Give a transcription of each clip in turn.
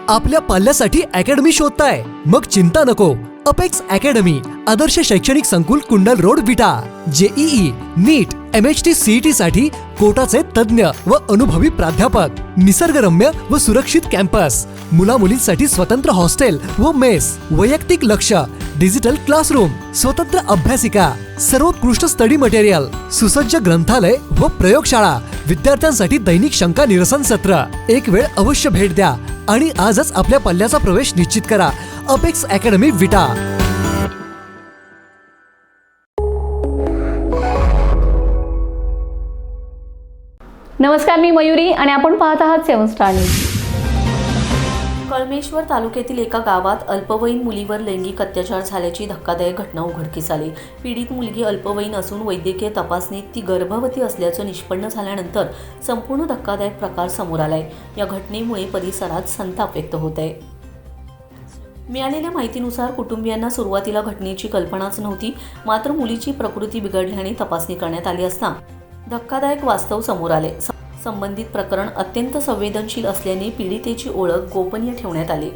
आपल्या पाल्यासाठी अकॅडमी शोधताय? मग चिंता नको. अपेक्स अकॅडमी, आदर्श शैक्षणिक संकुल, कुंडल रोड, विटा. जेईई, नीट, MHT CET साठी कोटाचे तज्ञ व अनुभवी प्राध्यापक, निसर्गरम्य व सुरक्षित कॅम्पस, मुला मुलींसाठी स्वतंत्र हॉस्टेल व मेस, वैयक्तिक लक्ष, डिजिटल क्लासरूम, स्वतंत्र अभ्यासिका, सर्वोत्कृष्ट स्टडी मटेरियल, सुसज्ज ग्रंथालय व प्रयोगशाळा, विद्यार्थ्यांसाठी दैनिक शंका निरसन सत्र. एक वेळ अवश्य भेट द्या आणि आजच आपल्या पल्ल्याचा प्रवेश निश्चित करा. अपेक्स अकॅडमी, विटा. नमस्कार, मी मयुरी आणि आपण पाहत आहात 7 स्टार न्यूज. कळमेश्वर तालुक्यातील एका गावात अल्पवयीन मुलीवर लैंगिक अत्याचार झाल्याची धक्कादायक घटना उघडकीस आली. पीडित मुलगी अल्पवयीन असून वैद्यकीय तपासणीत ती गर्भवती असल्याचं निष्पन्न झाल्यानंतर संपूर्ण धक्कादायक प्रकार समोर आलाय. या घटनेमुळे परिसरात संताप व्यक्त होत आहे. मिळालेल्या माहितीनुसार कुटुंबियांना सुरुवातीला घटनेची कल्पनाच नव्हती. मात्र मुलीची प्रकृती बिघडल्याने तपासणी करण्यात आली असता धक्कादायक वास्तव समोर आले. संबंधित प्रकरण अत्यंत संवेदनशील असल्याने पीडितेची ओळख गोपनीय ठेवण्यात आली.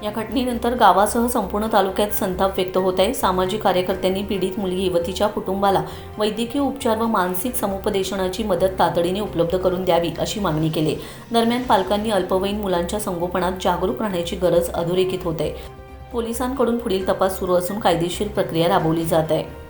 या घटनेनंतर गावासह संपूर्ण तालुक्यात संताप व्यक्त होत आहे. सामाजिक कार्यकर्त्यांनी पीडित मुलगी व तिच्या कुटुंबाला वैद्यकीय उपचार व मानसिक समुपदेशनाची मदत तातडीने उपलब्ध करून द्यावी अशी मागणी केली. दरम्यान पालकांनी अल्पवयीन मुलांच्या संगोपनात जागरूक राहण्याची गरज अधोरेखित होत आहे. पोलिसांकडून पुढील तपास सुरू असून कायदेशीर प्रक्रिया राबवली जात आहे.